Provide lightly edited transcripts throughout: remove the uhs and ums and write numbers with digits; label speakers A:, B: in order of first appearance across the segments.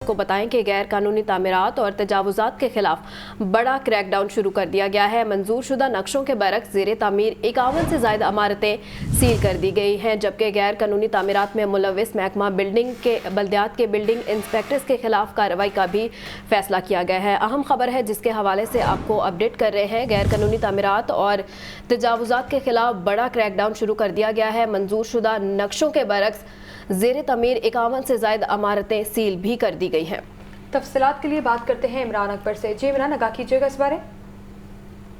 A: को बताएं कि गैर कानूनी तामीरात और तजावुजात के खिलाफ बड़ा क्रैकडाउन शुरू कर दिया गया है। मंजूर शुदा नक्शों के बरक्स ज़ेरे तामीर 51 से ज़ायद इमारतें सील कर दी गई हैं, जबकि गैर कानूनी तामीरात में मुलविस महकमा बिल्डिंग के बल्दियात के बिल्डिंग इंस्पेक्टर्स के खिलाफ कार्रवाई का भी फैसला किया गया है। अहम खबर है जिसके हवाले से आपको अपडेट कर रहे हैं। गैर कानूनी तामीरात और तजावुजात के खिलाफ बड़ा क्रैकडाउन शुरू कर दिया गया है। मंजूर शुदा नक्शों के बरक्स ज़ेरे तमीर 51 से ज़ायद इमारतें सील भी कर दी गई हैं।
B: तफसीलात के लिए बात करते हैं इमरान अकबर से। जी इमरान, आगाह कीजिएगा इस बारे।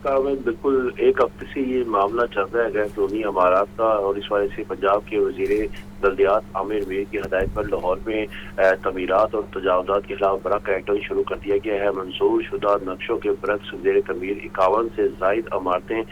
C: बिल्कुल एक हफ्ते से ये मामला चल रहा है गैर कानूनी इमारत का, और इस वजह से पंजाब के वजीर बल्दियात आमिर मीर की हदायत पर लाहौर में तमीरात और तजावुजात के खिलाफ बड़ा क्रैकडाउन शुरू कर दिया गया है। मंजूर शुदा नक्शों के बरक्स ज़ेरे तमीर 51 से ज़ायद इमारतें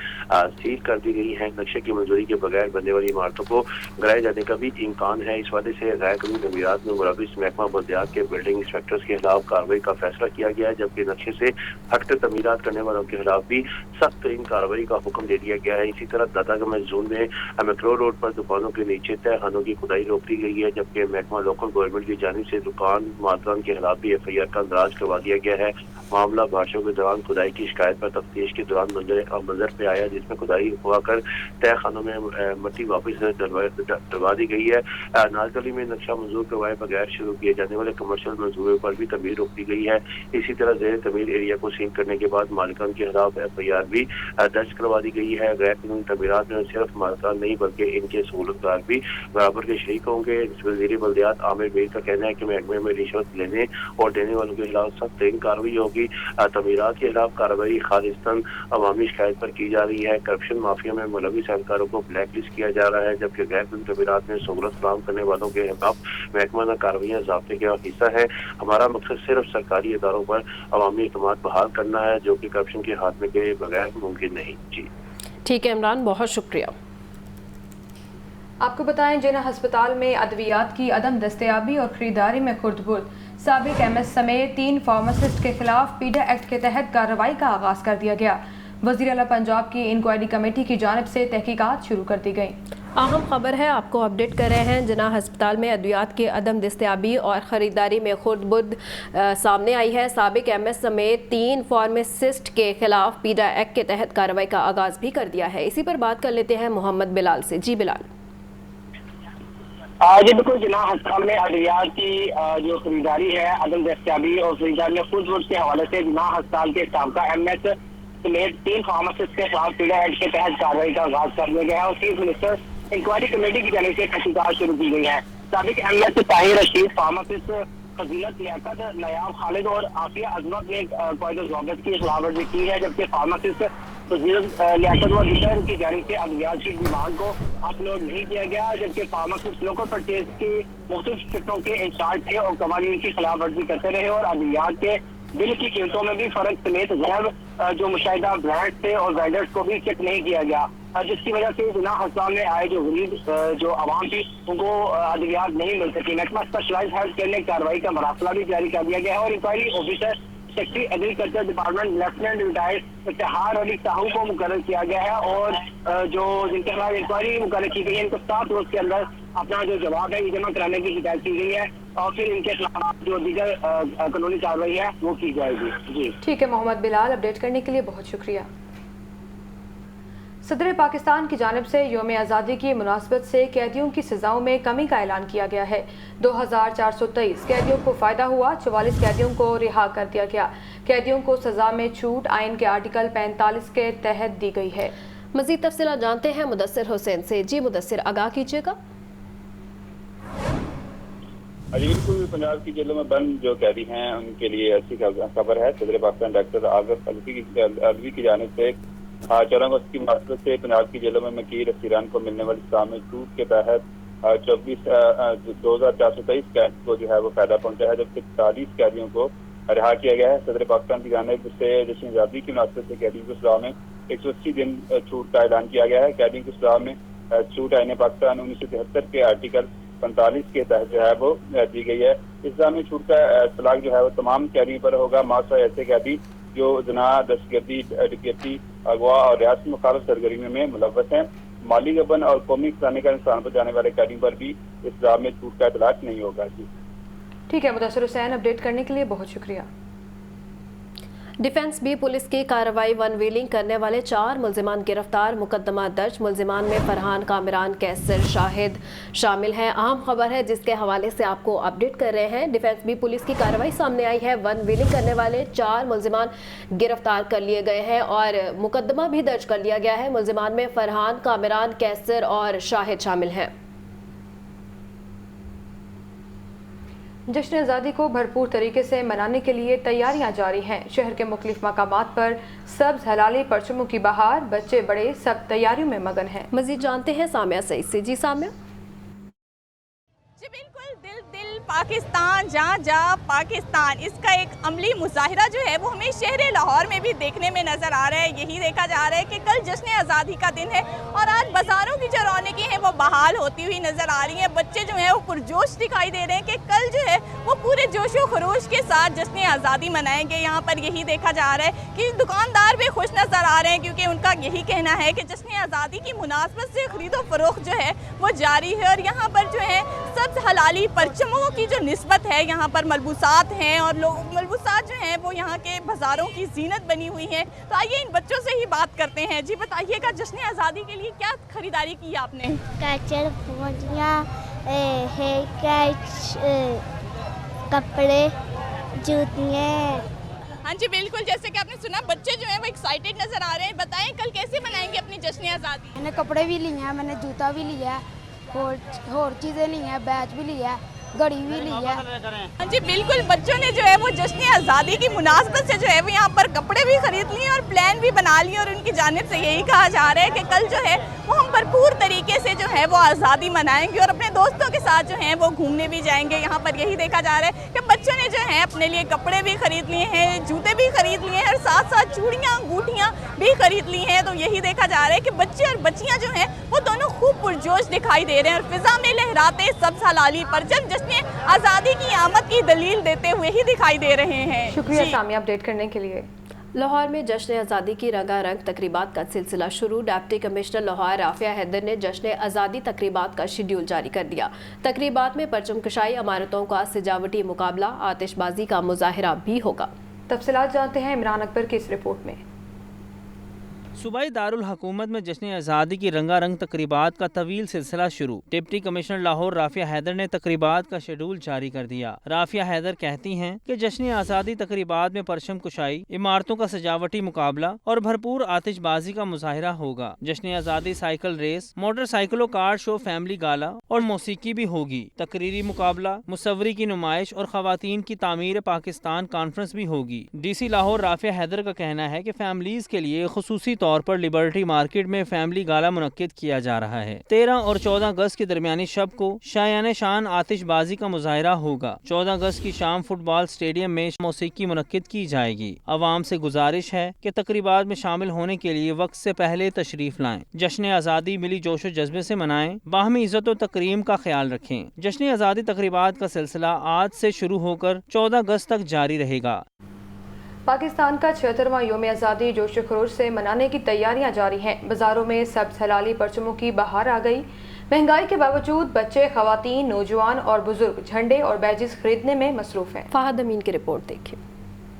C: सील कर दी गई हैं। नक्शे की मंजूरी के बगैर बनने वाली इमारतों को गिराए जाने का भी इम्कान है। इस वजह से गैर कानूनी तमीरात में मुलविस महकमा बल्दियात के बिल्डिंग इंस्पेक्टर्स के खिलाफ कार्रवाई का फैसला किया गया है, जबकि नक्शे से हटकर तमीरात करने वालों के खिलाफ भी सख्त तरीन कार्रवाई का हुक्म दे दिया गया है। इसी तरह दादागंज जोन में मैक्रो रोड पर दुकानों के नीचे तय खानों की खुदाई रोक दी गई है, जबकि महकमा लोकल गवर्नमेंट की जानिब से दुकान मालिकान के खिलाफ भी FIR का दराज करवा दिया गया है। मामला बारिशों के दौरान खुदाई की शिकायत पर तफ्तीश के दौरान मंजर पे आया, जिसमें खुदाई हुआ कर तय खानों में मट्टी वापस डलवा दी गई है। नालगली में नक्शा मंजूर करवाए बगैर शुरू किए जाने वाले कमर्शियल मंसूबे पर भी तमीर रोक दी गई है। इसी तरह ज़ेरे तमीर एरिया को सील करने के बाद मालिकान के खिलाफ FIR भी दर्ज करवा दी गई है। गैर कानूनी तमीरात में सिर्फ मालिकान नहीं बल्कि इनके सहूलतदार भी बराबर के शरीक होंगे। वज़ीर बल्दियात आमिर मीर का कहना है कि महकमे में रिश्वत लेने और देने वालों के खिलाफ सख्त तरीन कार्रवाई होगी। तमीरात के खिलाफ कार्रवाई खालिस्तान अवामी शिकायत पर की जा रही है। करप्शन माफिया में मुलविस एहलकारों को ब्लैक लिस्ट किया जा रहा है, जबकि गैर कानूनी तमीरात में सहूलत फराहम करने वालों के खिलाफ महकमाना कार्रवाइयाँ ज़ाब्ते का हिस्सा है। हमारा मकसद सिर्फ सरकारी इदारों पर अवामी एतमाद बहाल करना है, जो कि करप्शन के हाथ के बगैर मुमकिन नहीं। जी
A: ठीक है इमरान, बहुत शुक्रिया।
B: आपको बताएं, जिना अस्पताल में अद्वियात की अदम दस्तयाबी और खरीदारी में खुर्द-बुर्द, साबिक MS समेत 3 फार्मासिस्ट के खिलाफ पीडा एक्ट के तहत कार्रवाई का आगाज कर दिया गया। वज़ीर आला पंजाब की इंक्वायरी कमेटी की जानिब से तहकीकात शुरू कर दी गई।
A: अहम खबर है, आपको अपडेट कर रहे हैं। जिना अस्पताल में अद्वियात की अदम दस्तयाबी और ख़रीदारी में खुर्द-बुर्द सामने आई है। साबिक MS समेत 3 फार्मासिस्ट के खिलाफ पीडा एक्ट के तहत कार्रवाई का आगाज भी कर दिया है। इसी पर बात कर लेते हैं मोहम्मद बिलाल से। जी बिलाल।
D: जी बिल्कुल, जिला अस्पताल में अद्वियात की जो खरीदारी है, अदम दस्तयाबी और खरीदारी में खुर्द-बुर्द के हवाले से जिला अस्पताल के साबका MS समेत 3 फार्मासिस्ट के खिलाफ पीडा एक्ट के तहत कार्रवाई का आगाज कर दिया गया है और चीफ मिनिस्टर इंक्वायरी कमेटी की जानिब से तहकीकात शुरू की गई है। साबिक MS ताहिर रशीद, फार्मासिस्ट फजीलत लियाकत, नयाब खालिद और आफिया अजमत ने क़ायद-ए-ज़ाबित की खिलाफवर्जी की है, जबकि फार्मासिस्ट फजीलत लियाकत व दीगर की जानिब से अद्वियात की डिमांड को अपलोड नहीं किया गया, जबकि फार्मासिस्ट लोकल परचेज की मुख्तलिफ शिफ्टों के इंचार्ज थे और कवानीन की खिलाफवर्जी करते रहे और अद्वियात के बिल की कीमतों में भी फर्क समेत गैर जो मुशाहिदा ब्रांड थे और वेंडर्स को भी चेक नहीं किया गया, जिसकी वजह से जिला अस्पताल में आए जो गरीब जो आवाम थी उनको अद्वियात नहीं मिल सकी। महकमा स्पेशलाइज्ड हेल्थ केयर ने कार्रवाई का मरासला भी जारी कर दिया गया है और inquiry officer secretary agriculture department lieutenant retired Iftikhar Ali Sahu को मुकर्रर किया गया है और जो जिनके खिलाफ इंक्वायरी मुकर्रर की गई है इनको 7 रोज के अंदर अपना जो जवाब है जमा कराने की हिदायत की गई है और फिर इनके खिलाफ जो दीगर कानूनी कार्रवाई है वो की जाएगी। जी
B: ठीक है मोहम्मद बिलाल, अपडेट करने के लिए बहुत शुक्रिया। सदर पाकिस्तान की जानिब से यौम आज़ादी की मुनासबत से कैदियों की सज़ाओं में कमी का ऐलान किया गया है। 2423 कैदियों को फ़ायदा हुआ, 44 कैदियों को रिहा कर दिया गया। कैदियों को सज़ा में छूट आइन के आर्टिकल 45 के तहत दी गई है।
A: मज़ीद तफसीलात जानते हैं मुदस्सिर हुसैन से। जी मुदस्सिर, आगाह कीजिएगा।
E: बिल्कुल, पंजाब की जेलों में बंद जो कैदी हैं उनके लिए अच्छी खबर है। सदर पाकिस्तान डॉक्टर आज़फ अलवी की जानिब से 14 अगस्त की मुनासबत से पंजाब की जेलों में मकीर असीरान को मिलने वाली सज़ा में छूट के तहत 2423 कैद को जो है वो फायदा पहुंचा है, जबकि 40 कैदियों को रिहा किया गया है। सदर पाकिस्तान की जानिब से जश्न आज़ादी की मुनासबत से कैदियों की सज़ा में 180 दिन छूट का ऐलान किया गया है। कैदियों की सज़ा में छूट आईन पाकिस्तान 1973 के आर्टिकल 45 के तहत जो है वो दी गई है। इस सज़ा में छूट का इतलाक जो है वो तमाम कैदियों पर होगा, माशा ऐसे कैदी जो जना, दहशतगर्दी, डकैती, अगवा और रियासत मुखालिफ सरगर्मियों में मुलव्वस हैं। माली गबन और कौमी खजाने का नुकसान पहुंचाने वाले कैदियों पर भी इस सज़ा में छूट का इतलाक नहीं होगा। जी
B: ठीक है मुदस्सिर हुसैन, अपडेट करने के लिए बहुत शुक्रिया।
A: डिफेंस भी पुलिस की कार्रवाई, वन व्हीलिंग करने वाले 4 मुल्जिमान गिरफ्तार, मुकदमा दर्ज। मुल्जिमान में फरहान, कामरान, कैसर, शाहिद शामिल हैं। अहम खबर है जिसके हवाले से आपको अपडेट कर रहे हैं। डिफेंस भी पुलिस की कार्रवाई सामने आई है, वन व्हीलिंग करने वाले 4 मुल्जिमान गिरफ्तार कर लिए गए हैं और मुकदमा भी दर्ज कर लिया गया है। मुल्जिमान में फरहान, कामरान, कैसर और शाहिद शामिल हैं।
B: जश्न आज़ादी को भरपूर तरीके से मनाने के लिए तैयारियां जारी हैं। शहर के मुख्तलिफ मकामात पर सब्ज हलाली परचमों की बहार, बच्चे बड़े सब तैयारियों में मगन हैं।
A: मजीद जानते हैं सामिया सईद से। जी सामिया।
F: जी बिल्कुल, दिल दिल पाकिस्तान, जहाँ जा पाकिस्तान, इसका एक अमली मुजाहिरा जो है वो हमें शहर लाहौर में भी देखने में नज़र आ रहा है। यही देखा जा रहा है कि कल जश्न आज़ादी का दिन है और आज बाज़ारों की जो रौनकें हैं वो बहाल होती हुई नज़र आ रही हैं। बच्चे जो हैं वो पुरजोश दिखाई दे रहे हैं कि कल जो है वो पूरे जोशो खरोश के साथ जश्न आज़ादी मनाएंगे। यहाँ पर यही देखा जा रहा है कि दुकानदार भी खुश नज़र आ रहे हैं क्योंकि उनका यही कहना है कि जश्न आज़ादी की मुनासबत से खरीदो फरोख्त जो है वो जारी है और यहाँ पर जो है सब्ज़ हलाली परचमों की जो निस्बत है, यहाँ पर मलबूसात हैं और लोग मलबूसात जो हैं वो यहाँ के बाज़ारों की जीनत बनी हुई हैं। तो आइए इन बच्चों से ही बात करते हैं। जी बताइएगा, जश्न आज़ादी के लिए क्या खरीदारी की आपने?
G: कैचर, फौजियाँ, हेयर कैच, कपड़े, जूतियाँ।
F: हाँ जी बिल्कुल, जैसे कि आपने सुना बच्चे जो हैं वो एक्साइटेड नज़र आ रहे हैं। बताएं कल कैसे मनाएंगे अपनी जश्न आज़ादी?
G: मैंने कपड़े भी लिए हैं, मैंने जूता भी लिया है, और चीज़ें ली हैं, बैच भी लिया है, घड़ी भी ली है।
F: हाँ जी बिल्कुल, बच्चों ने जो है वो जश्न आज़ादी की मुनासबत से जो है वो यहाँ पर कपड़े भी खरीद लिए और प्लान भी बना लिए और उनकी जानिब से यही कहा जा रहा है कि कल जो है वो हम भरपूर तरीके से जो है वो आज़ादी मनाएंगे और अपने दोस्तों के साथ जो हैं वो घूमने भी जाएंगे। यहाँ पर यही देखा जा रहा है कि बच्चों ने जो है अपने लिए कपड़े भी खरीद लिए हैं, जूते भी खरीद लिए हैं और साथ साथ चूड़ियाँ, अंगूठियाँ भी खरीद ली हैं। तो यही देखा जा रहा है कि बच्चे और बच्चियाँ जो हैं वो दोनों खूब पुरजोश दिखाई दे रहे हैं और फिजा में लहराते सब्ज़ हलाली परचम जश्न आज़ादी की आमद की दलील देते हुए ही दिखाई दे रहे हैं।
B: शुक्रिया सामिया अपडेट करने के लिए।
A: लाहौर में जश्न आज़ादी की रंगारंग तकरीबात का सिलसिला शुरू। डिप्टी कमिश्नर लाहौर राफिया हैदर ने जश्न आज़ादी तकरीबात का शेड्यूल जारी कर दिया। तकरीबात में परचम कशाई, इमारतों का सजावटी मुकाबला, आतिशबाजी का मुजाहिरा भी होगा।
B: तफसीलात जानते हैं इमरान अकबर की इस रिपोर्ट में।
H: सूबाई दारुल हुकूमत में जश्न आज़ादी की रंगारंग तकरीबात का तवील सिलसिला शुरू। डिप्टी कमिश्नर लाहौर राफिया हैदर ने तकरीबात का शेड्यूल जारी कर दिया। राफिया हैदर कहती हैं कि जश्न आज़ादी तकरीबात में परचम कुशाई, इमारतों का सजावटी मुकाबला और भरपूर आतिशबाजी का मुजाहिरा होगा। जश्न आज़ादी साइकिल रेस, मोटरसाइकिलों कार शो, फैमिली गाला और मौसीकी भी होगी। तकरीरी मुकाबला, मुसव्वरी की नुमाइश और खवातीन की तामीर पाकिस्तान कॉन्फ्रेंस भी होगी। DC लाहौर राफिया हैदर का कहना है कि फैमिलीज के लिए खुसूसी तौर पर लिबर्टी मार्केट में फैमिली गाला मुनक्किद किया जा रहा है। 13 और 14 अगस्त के दरमियानी शब को शायान शान आतिशबाजी का मुजाहिरा होगा। 14 अगस्त की शाम फुटबॉल स्टेडियम में मौसीकी मुनक्किद की जाएगी। अवाम से गुजारिश है कि तकरीबात में शामिल होने के लिए वक्त से पहले तशरीफ लाएं। जश्न आज़ादी मिली जोशो जज्बे से मनाएं, बाहमी इज्जत और तकरीम का ख्याल रखें। जश्न आज़ादी तकरीबात का सिलसिला आज से शुरू होकर 14 अगस्त तक जारी रहेगा।
B: पाकिस्तान का 76वां योम आज़ादी जोश खरोश से मनाने की तैयारियां जारी हैं। बाजारों में सब्ज़ हलाली परचमों की बहार आ गई। महंगाई के बावजूद बच्चे, खवातीन, नौजवान और बुजुर्ग झंडे और बैजेस खरीदने में मसरूफ हैं।
A: फहद अमीन की रिपोर्ट देखिए।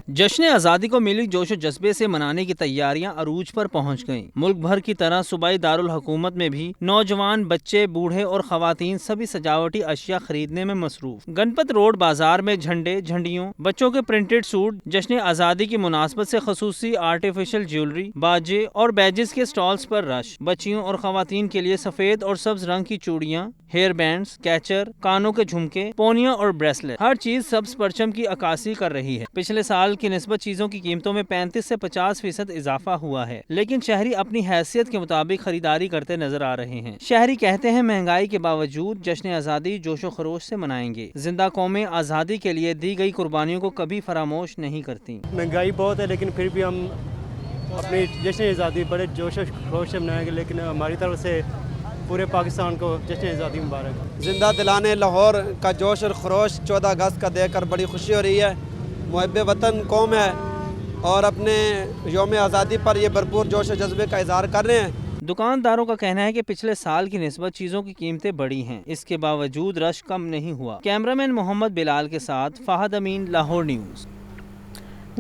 H: जश्न आज़ादी को मिली जोश जज्बे से मनाने की तैयारियां अरूज पर पहुंच गईं। मुल्क भर की तरह सूबाई दारुल हुकूमत में भी नौजवान, बच्चे, बूढ़े और खवातीन सभी सजावटी अशिया खरीदने में मसरूफ। गणपत रोड बाजार में झंडे, झंडियों, बच्चों के प्रिंटेड सूट, जश्न आज़ादी की मुनासबत से खसूसी आर्टिफिशियल ज्वेलरी, बाजे और बैजेस के स्टॉल्स पर रश। बच्चियों और खवातीन के लिए सफेद और सब्ज रंग की चूड़ियाँ, हेयर बैंड्स, कैचर, कानों के झुमके, पोनिया और ब्रेसलेट, हर चीज सब्ज परचम की अक्कासी कर रही है। पिछले साल की निस्बत चीजों की कीमतों में 35 से 50% इजाफा हुआ है, लेकिन शहरी अपनी हैसियत के मुताबिक खरीदारी करते नजर आ रहे हैं। शहरी कहते हैं महंगाई के बावजूद जश्न आज़ादी जोशो खरोश से मनाएंगे। जिंदा कौमें आज़ादी के लिए दी गई कुर्बानियों को कभी फरामोश नहीं करती।
I: महंगाई बहुत है, लेकिन फिर भी हम अपनी जश्न आज़ादी बड़े जोशो खरोश से मनाएंगे। लेकिन हमारी तरफ से पूरे पाकिस्तान को जश्न आज़ादी मुबारक।
J: जिंदा दिलाने लाहौर का जोश और खरोश 14 अगस्त का देखकर बड़ी खुशी हो रही है। मुहब्बे वतन कौम है और अपने योम आज़ादी पर ये भरपूर जोश और जज्बे का इजहार कर रहे हैं।
H: दुकानदारों का कहना है कि पिछले साल की निस्बत चीजों की कीमतें बढ़ी हैं, इसके बावजूद रश कम नहीं हुआ। कैमरामैन मोहम्मद बिलाल के साथ फाहद अमीन, लाहौर न्यूज़।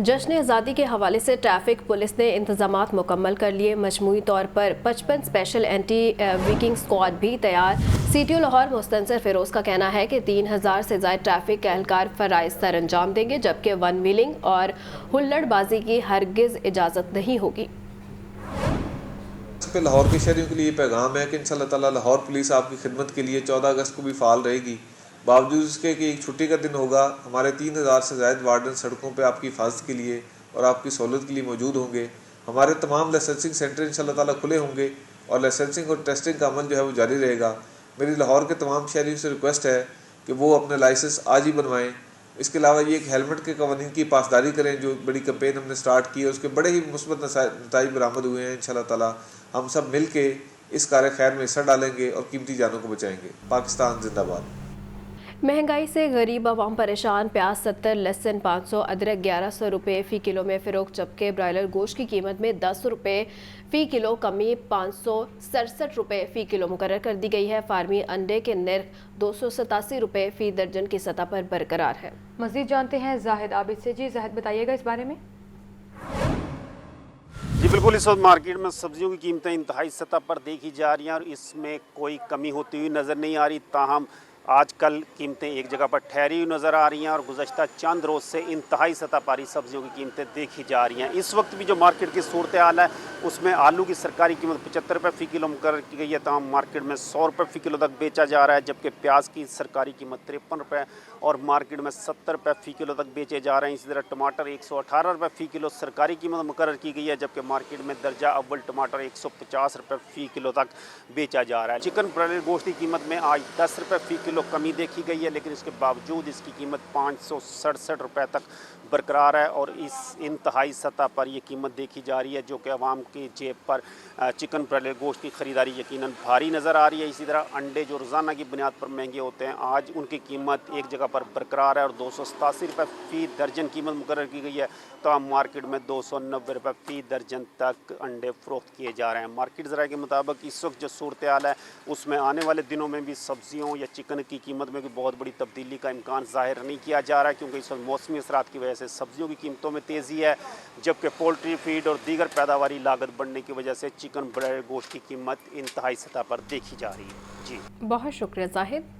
A: जश्न आज़ादी के हवाले से ट्रैफिक पुलिस ने इंतजामात मुकम्मल कर लिए। मजमूई तौर पर 55 स्पेशल एंटी विकिंग स्क्वाड भी तैयार। CTO लाहौर मुस्तनसर फिरोज का कहना है कि 3000 से ज़ायद ट्रैफिक के एहलकार फ़राइज़ सर अंजाम देंगे, जबकि वन व्हीलिंग और हुल्लड़बाजी की हरगिज़ इजाज़त नहीं होगी।
K: पे लाहौर के शहरियों के लिए पैगाम है कि इंशाअल्लाह ताला लाहौर पुलिस आपकी खिदमत के लिए 14 अगस्त को भी फाल रहेगी। बावजूद इसके कि एक छुट्टी का दिन होगा, हमारे 3000 से ज़ायद वार्डन सड़कों पे आपकी हिफाजत के लिए और आपकी सहूलत के लिए मौजूद होंगे। हमारे तमाम लाइसेंसिंग सेंटर इंशाअल्लाह ताला खुले होंगे और लाइसेंसिंग और टेस्टिंग का अमल जो है वो जारी रहेगा। मेरी लाहौर के तमाम शहरियों से रिक्वेस्ट है कि वो अपने लाइसेंस आज ही बनवाएँ। इसके अलावा ये एक हेलमेट के कवानीन की पासदारी करें, जो बड़ी कैंपेन हमने स्टार्ट की है, उसके बड़े ही मुस्बत नताइज बरामद हुए हैं। इंशाअल्लाह ताला हम सब मिल के इस कार्य खैर में हिस्सा डालेंगे और कीमती जानों को बचाएंगे। पाकिस्तान जिंदाबाद। महंगाई
A: से गरीब आवाम परेशान। प्याज 70, लहसुन 500, अदरक 1100 रुपये फ़ी किलो में फ़रोख्त, जबकि ब्रॉयलर गोश्त की कीमत में 10 रुपये फ़ी किलो कमी 567 रुपये फ़ी किलो मुकर्रर कर दी गई है। फार्मी अंडे के नर्ख 287 रुपये फ़ी दर्जन की सतह पर बरकरार है।
B: मज़ीद जानते हैं जाहिद आबिद से। जी जाहिद, बताइएगा इस बारे में।
L: जी बिल्कुल, इस वक्त मार्केट में सब्जियों की कीमतें इंतहाई सतह पर देखी जा रही हैं और इसमें कोई कमी होती हुई नज़र नहीं आ रही। ताहम आजकल कीमतें एक जगह पर ठहरी हुई नज़र आ रही हैं और गुज़श्ता चंद रोज़ से इंतहाई सतह पर सब्जियों की कीमतें देखी जा रही हैं। इस वक्त भी जो मार्केट की सूरत हाल है उसमें आलू की सरकारी कीमत 75 रुपये फ़ी किलो मुकर्रर की गई है। तमाम मार्केट में 100 रुपये फ़ी किलो तक बेचा जा रहा है, जबकि प्याज की सरकारी कीमत 53 रुपये और मार्केट में 70 रुपये फ़ी किलो तक बेचे जा रहे हैं। इसी तरह टमाटर 118 रुपये फ़ी किलो सरकारी कीमत मुकर्रर की गई है, जबकि मार्केट में दर्जा अव्वल टमाटर 150 रुपये फ़ी किलो तक बेचा जा रहा है। चिकन ब्रॉयलर गोश्त की कीमत में आज 10 रुपये फ़ी किलो कमी देखी गई है, लेकिन इसके बावजूद इसकी कीमत 567 रुपये तक बरकरार है और इस इंतहाई सतह पर यह कीमत देखी जा रही है, जो कि आवाम की जेब पर चिकन ब्रॉयलर गोश्त की ख़रीदारी यकीनन भारी नज़र आ रही है। इसी तरह अंडे जो रोज़ाना की बुनियाद पर महंगे होते हैं, आज उनकी कीमत एक जगह पर बरकरार है और 287 रुपये फ़ी दर्जन कीमत मुकर्रर की गई है। तो मार्केट में 290 रुपये फ़ी दर्जन तक अंडे फ़रोख्त किए जा रहे हैं। मार्केट ज़राए के मुताबिक इस वक्त जो सूरत हाल है उसमें आने वाले दिनों में भी सब्जियों या चिकन की कीमत में भी बहुत बड़ी तब्दीली का इम्कान ज़ाहिर नहीं किया जा रहा है, क्योंकि इस वक्त मौसमी असरात की वजह से सब्जियों की कीमतों में तेज़ी है, जबकि पोल्ट्री फीड और दीगर पैदावारी लागत बढ़ने की वजह से चिकन ब्रॉयलर गोश्त की कीमत इंतहाई सतह पर देखी जा रही है। जी
A: बहुत शुक्रिया जाहिद।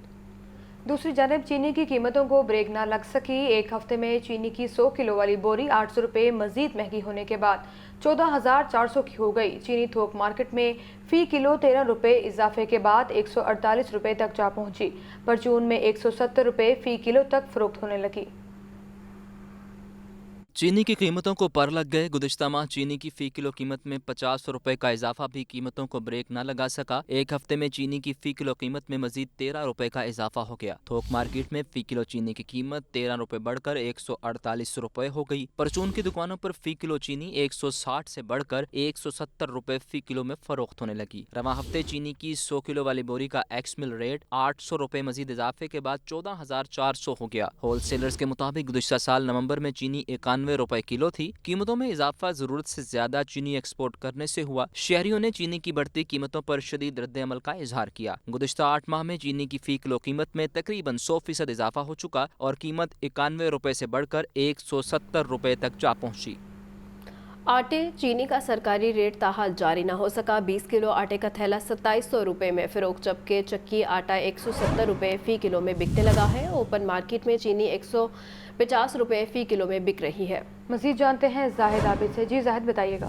B: दूसरी जानब चीनी की कीमतों को ब्रेक ना लग सकी। एक हफ्ते में चीनी की 100 किलो वाली बोरी 800 रुपये मजीद महंगी होने के बाद 14,400 की हो गई। चीनी थोक मार्केट में फ़ी किलो 13 रुपये इजाफे के बाद 148 रुपये तक जा पहुंची। परचून में 170 रुपये फ़ी किलो तक फरोख्त होने लगी।
M: चीनी की कीमतों को पर लग गए। गुज़िश्ता माह चीनी की फ़ी किलो कीमत में 50 रुपये का इजाफा भी कीमतों को ब्रेक न लगा सका। एक हफ्ते में चीनी की फ़ी किलो कीमत में मजीद 13 रुपये का इजाफा हो गया। थोक मार्केट में फ़ी किलो चीनी की कीमत 13 रुपये बढ़कर 148 रुपये हो गई। परचून की दुकानों पर फ़ी किलो चीनी 160 से बढ़कर 170 रुपये फ़ी किलो में फरोख्त होने लगी। रवां हफ्ते चीनी की 100 किलो वाली बोरी का एक्स मिल रेट 800 रुपये मजीद इजाफे के बाद 14,400 हो गया। होल सेलर्स के मुताबिक गुज़िश्ता साल नवंबर में चीनी 91 रुपए किलो थी। कीमतों में इजाफा जरूरत से ज्यादा चीनी एक्सपोर्ट करने से हुआ। शहरियों ने चीनी की बढ़ती कीमतों पर शदीद रद्द अमल का इजहार किया। गुज़िश्ता 8 माह में चीनी की फ़ी किलो कीमत में तकरीबन 100% इजाफा हो चुका और कीमत 91 रुपए से बढ़कर 170 रुपए तक जा पहुंची।
A: आटे चीनी का सरकारी रेट ताहाल जारी न हो सका। 20 किलो आटे का थैला 2700 रुपये में फ़रोख्त, जबकि चक्की आटा 170 रुपये फ़ी किलो में बिकने लगा है। ओपन मार्केट में चीनी 150 रुपये फ़ी किलो में बिक रही है।
B: मज़ीद जानते हैं जाहिद आबिद से। जी जाहिद, बताइएगा।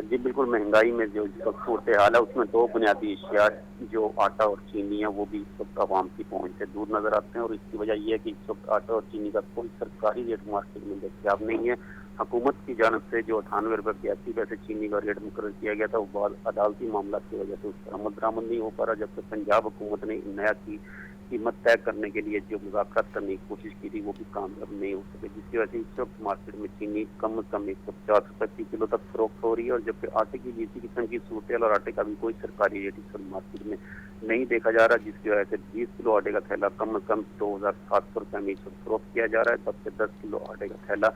C: जी बिल्कुल, महंगाई में जो सूरत हाल है उसमें दो बुनियादी अशिया जो आटा और चीनी है वो भी इस वक्त आवाम की पहुंच से दूर नजर आते हैं और इसकी वजह यह है कि इस वक्त आटा और चीनी का कोई सरकारी रेट मार्केट में दस्तयाब नहीं है। हुकूमत की जानब से जो 98 रुपये 82 पैसे चीनी का रेट मुकर्रर किया गया था वो बहुत अदालती मामला की वजह से उस पर अमल दरामद नहीं हो पा रहा, जबकि पंजाब हुकूमत ने नया की कीमत तय करने के लिए जो मुज़ाकरात करने की कोशिश की थी वो भी कामयाब नहीं हो सके, जिसकी वजह से इस वक्त मार्केट में चीनी कम से कम 150 रुपये फी किलो तक फरोख्त हो रही है। और जबकि आटे की भी इसी किस्म की सूरत और आटे का भी कोई सरकारी रेट इस वक्त मार्केट में नहीं देखा जा रहा, जिसकी वजह से 20 किलो आटे का थैला कम से कम 2700 रुपये में इस वक्त फरोख्त किया जा रहा है, जबकि 10 किलो आटे का थैला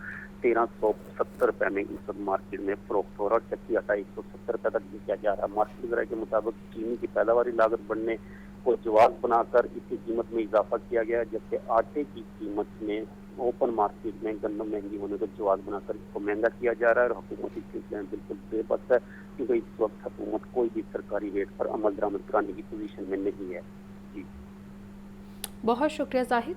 C: 1370 रुपये में इस वक्त मार्केट में फरोख्त हो रहा है। और चक्की आटा 170 रुपये तक बेचा जा रहा है। मार्केट वगैरह के मुताबिक चीनी की पैदावारी लागत बढ़ने को जवाब बनाकर इसकी कीमत में इजाफा किया गया है, जबकि आटे की कीमत में ओपन मार्केट में गंदम महंगी होने को जवाब बनाकर इसको महंगा किया जा रहा है। और हुकूमत इस सिलसिले में बिल्कुल बेबस है, क्योंकि इस वक्त हुकूमत कोई भी सरकारी रेट पर अमल दरामद कराने की पोजीशन में नहीं है। जी,
A: बहुत शुक्रिया जाहिद।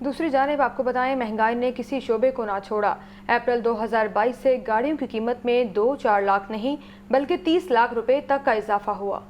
B: दूसरी जानिब आपको बताएं, महंगाई ने किसी शोबे को ना छोड़ा। अप्रैल 2022 से गाड़ियों की कीमत में 2-4 लाख नहीं बल्कि 30 लाख रुपए तक का इजाफा हुआ।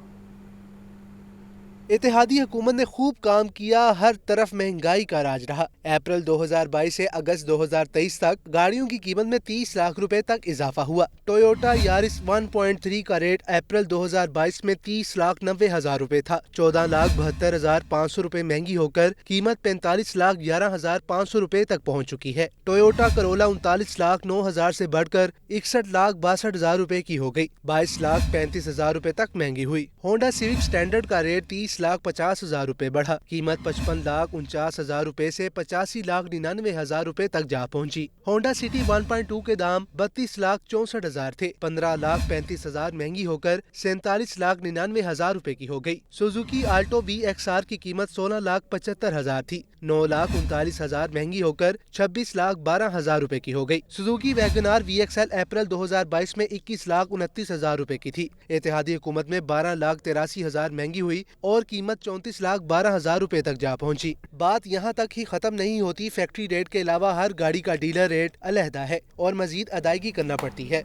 N: इत्तेहादी हुकूमत ने खूब काम किया, हर तरफ महंगाई का राज रहा। अप्रैल 2022 से अगस्त 2023 तक गाड़ियों की कीमत में 30 लाख रुपए तक इजाफा हुआ। टोयोटा यारिस 1.3 का रेट अप्रैल 2022 में 30,90,000 रुपए था। 14,72,500 रुपए महंगी होकर कीमत 45,11,500 रुपए तक पहुँच चुकी है। टोयोटा करोला 39,09,000 से बढ़कर 61,62,000 रुपए की हो गयी, 22,35,000 रुपए तक महंगी हुई। होंडा सिविक स्टैंडर्ड का रेट 30,50,000 रुपए बढ़ा, कीमत 55,49,000 रुपए से 85,99,000 रुपए तक जा पहुंची। होंडा सिटी 1.2 के दाम 32,64,000 थे, 15,35,000 महंगी होकर 47,99,000 रुपए की हो गई। सुजुकी आल्टो VXR की कीमत 16,75,000 थी, 9,39,000 महंगी होकर 26,12,000 रुपए की हो गई। सुजुकी वैगनआर VXL अप्रैल 2022 में 21,29,000 रुपए की थी। इत्तेहादी हुकूमत में 12,83,000 महंगी हुई और कीमत 34,12,000 रुपए तक जा पहुंची। बात यहाँ तक ही खत्म नहीं होती, फैक्ट्री रेट के अलावा हर गाड़ी का डीलर रेट अलहदा है और मजीद अदायगी करना पड़ती है।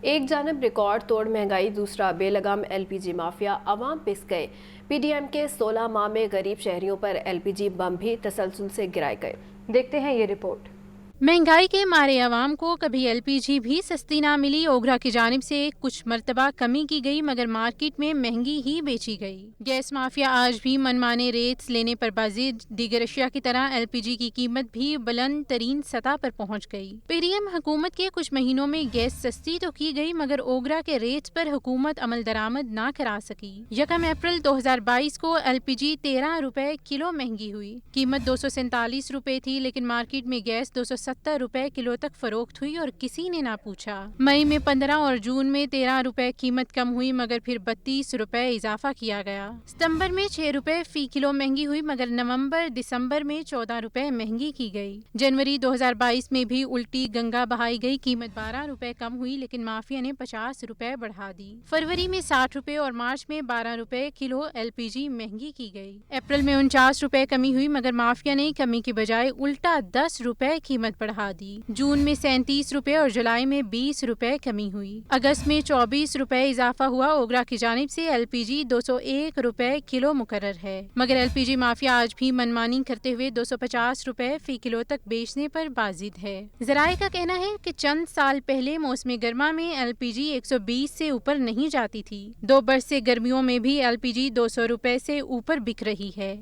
A: एक जानब रिकॉर्ड तोड़ महंगाई, दूसरा बेलगाम LPG माफिया अवाम पिस गए। PDM के 16 माह में गरीब शहरियों पर LPG बम भी तसलसल से गिराए गए।
B: देखते हैं ये रिपोर्ट।
O: महंगाई के मारे अवाम को कभी LPG भी सस्ती ना मिली। ओगरा की जानिब से कुछ मरतबा कमी की गई मगर मार्केट में महंगी ही बेची गई। गैस माफिया आज भी मनमाने रेट्स लेने पर बाजिद, दीगर अशिया की तरह LPG की कीमत भी बुलंद तरीन सतह पर पहुँच गई। PDM हुकूमत के कुछ महीनों में गैस सस्ती तो की गई मगर ओगरा के रेट्स पर हुकूमत अमल दरामद ना करा सकी। 1 अप्रैल 2022 को LPG 13 रुपए किलो महंगी हुई। कीमत 247 रुपए थी, लेकिन मार्केट में गैस 270 रुपए किलो तक फरोख्त हुई और किसी ने ना पूछा। मई में 15 और जून में 13 रुपए कीमत कम हुई मगर फिर 32 रुपए इजाफा किया गया। सितंबर में 6 रुपए फी किलो महंगी हुई मगर नवंबर दिसंबर में 14 रुपए महंगी की गई। जनवरी 2022 में भी उल्टी गंगा बहाई गई, कीमत 12 रुपए कम हुई लेकिन माफिया ने 50 रुपए बढ़ा दी। फरवरी में 60 रुपए और मार्च में 12 रुपए किलो LPG महंगी की गई। अप्रैल में 49 रुपए कमी हुई मगर माफिया ने कमी की बजाय उल्टा 10 रुपए कीमत बढ़ा दी। जून में 37 रुपए और जुलाई में 20 रुपए कमी हुई। अगस्त में 24 रुपए इजाफा हुआ। ओगरा की जानिब से LPG 201 रुपए किलो मुकर्रर है मगर LPG माफिया आज भी मनमानी करते हुए 250 रुपए फी किलो तक बेचने पर बाजिद है। जराए का कहना है कि चंद साल पहले मौसम गर्मा में LPG 120 से ऊपर नहीं जाती थी। 2 बरस से गर्मियों में भी LPG 200 रुपए से ऊपर बिक रही है।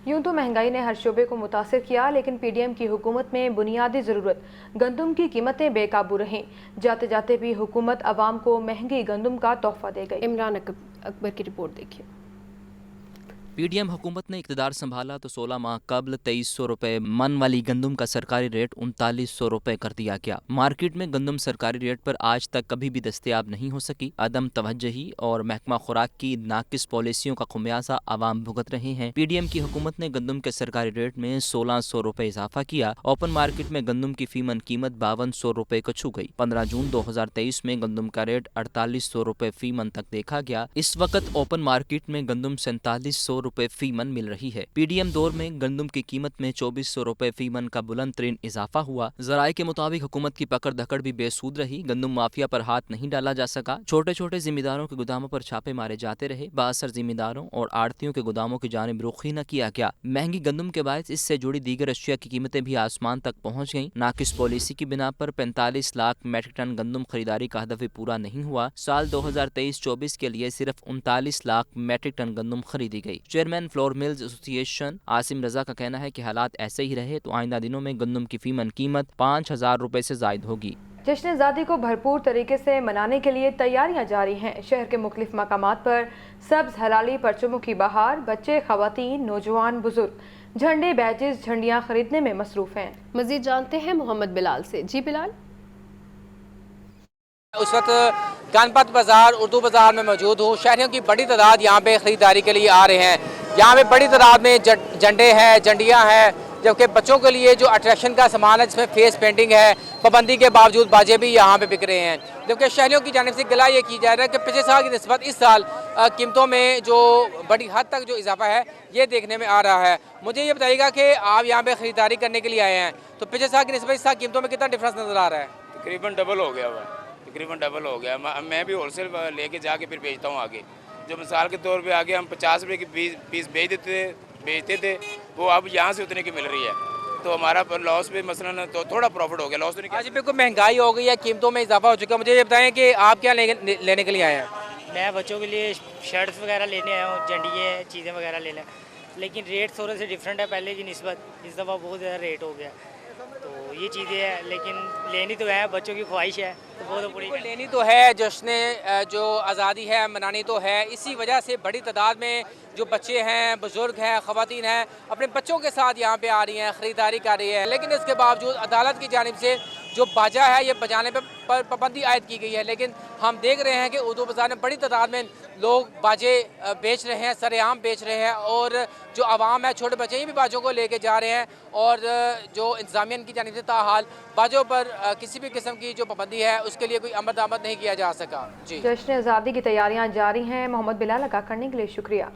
B: यूं तो महंगाई ने हर शोबे को मुतासिर किया, लेकिन PDM की हुकूमत में बुनियादी ज़रूरत गंदम की कीमतें बेकाबू रहें। जाते जाते भी हुकूमत अवाम को महंगी गंदम का तोहफा दे गई।
A: इमरान अकबर की रिपोर्ट देखिए।
M: PDM हुकूमत ने इक़्तिदार संभाला तो 16 माह कबल 2300 रुपए मन वाली गंदम का सरकारी रेट 3900 रुपए कर दिया गया। मार्केट में गंदम सरकारी रेट पर आज तक कभी भी दस्तयाब नहीं हो सकी। अदम तवज्जुही और महकमा खुराक की नाकिस पॉलिसियों का खुमियाजा आवाम भुगत रहे हैं। PDM की हुकूमत ने गंदम के सरकारी रेट में 1600 रुपए इजाफा किया। ओपन मार्केट में गंदम की फीमन कीमत 5200 रुपए को छू गई। 15 जून 2023 में गंदम का रेट 4800 रुपए फीमन तक देखा गया। इस वक्त ओपन मार्केट में गंदम 4700 रुपए फी मन मिल रही है। पीडीएम दौर में गंदम की कीमत में 2400 रुपए फी मन का बुलंद तरीन इजाफा हुआ। जराये के मुताबिक हुकूमत की पकड़ धकड़ भी बेसूद रही। गंदम माफिया पर हाथ नहीं डाला जा सका। छोटे छोटे जिम्मेदारों के गोदामों पर छापे मारे जाते रहे। बाअसर जिम्मेदारों और आड़तियों के गोदामों की जानिब रुखी न किया गया। महंगी गंदम के बायस इससे जुड़ी दीगर अशिया की कीमतें भी आसमान तक पहुँच गयी। नाकिस पॉलिसी की बिना पर 45 लाख मेट्रिक टन गंदम खरीदारी का हदफ पूरा नहीं हुआ। साल 2023-24 के लिए सिर्फ 39 लाख मेट्रिक टन गंदम खरीदी गई। Chairman flour mills association Asim Raza का कहना है कि हालात ऐसे ही रहे तो आइंदा दिनों में गंदम की फीमन कीमत 5000 रुपए से जायद होगी।
B: जश्न आज़ादी को भरपूर तरीके से मनाने के लिए तैयारियां जारी हैं। शहर के मुख्तलिफ मकामात पर सब्ज हलाली परचमों की बहार। बच्चे, खवातीन, नौजवान, बुजुर्ग झंडे, बैजेस, झंडियां खरीदने में मसरूफ हैं।
A: मजीद जानते हैं मोहम्मद बिलाल से। जी बिलाल।
P: उस वक्त गणपत बाजार, उर्दू बाजार में मौजूद हूँ। शहरियों की बड़ी तादाद यहाँ पे ख़रीदारी के लिए आ रहे हैं। यहाँ पे बड़ी तादाद में झंडे हैं, झंडियाँ हैं, जबकि बच्चों के लिए जो अट्रैक्शन का सामान है जिसमें फेस पेंटिंग है, पाबंदी के बावजूद बाजे भी यहाँ पे बिक रहे हैं। जबकि शहरियों की जानिब से गिला ये की जा रहा है कि पिछले साल की निस्बत इस साल कीमतों में जो बड़ी हद तक जो इजाफा है ये देखने में आ रहा है। मुझे ये बताइएगा कि आप यहाँ पे ख़रीदारी करने के लिए आए हैं तो पिछले साल की निस्बत इस साल कीमतों में कितना डिफरेंस नज़र आ रहा है?
Q: तकरीबन डबल हो गया हुआ, तकरीबन डबल हो गया। मैं भी होलसेल लेके जाके फिर बेचता हूँ आगे। जो मिसाल के तौर पे आगे हम 50 रुपये की पीस बेचते थे वो अब यहाँ से उतने की मिल रही है, तो हमारा लॉस भी मसलन तो थोड़ा प्रॉफिट हो गया। लॉस तो नहीं।
P: आज बिल्कुल महंगाई हो गई है, कीमतों में इजाफा हो चुका है। मुझे ये बताएं कि आप क्या लेने के लिए आए हैं?
R: मैं बच्चों के लिए शर्ट्स वगैरह लेने आया हूँ, झंडियाँ चीज़ें वगैरह लेने, लेकिन रेट थोड़े से डिफरेंट है पहले की निस्बत। इस दफ़ा बहुत ज़्यादा रेट हो गया, तो ये चीज़ें हैं, लेकिन लेनी तो है, बच्चों की ख्वाहिश है तो वो तो पूरी
P: लेनी तो है। जश्न जो आज़ादी है मनानी तो है। इसी वजह से बड़ी तादाद में जो बच्चे हैं, बुजुर्ग हैं, ख़वातीन हैं, अपने बच्चों के साथ यहाँ पे आ रही हैं, ख़रीदारी कर रही है। लेकिन इसके बावजूद अदालत की जानिब से जो बाजा है ये बजाने पर पाबंदी आयद की गई है। लेकिन हम देख रहे हैं कि उर्दू बाज़ार में बड़ी तादाद में लोग बाजे बेच रहे हैं, सरेआम बेच रहे हैं, और जो आवाम है, छोटे बच्चे भी बाजों को लेके जा रहे हैं। और जो इंतज़ामिया की जानिब से ताहाल बाजों पर किसी भी किस्म की जो पाबंदी है उसके लिए कोई अमल दरामद नहीं किया जा सका। जी,
B: जश्न आज़ादी की तैयारियां जारी हैं। मोहम्मद बिलाल आगाह करने के लिए शुक्रिया।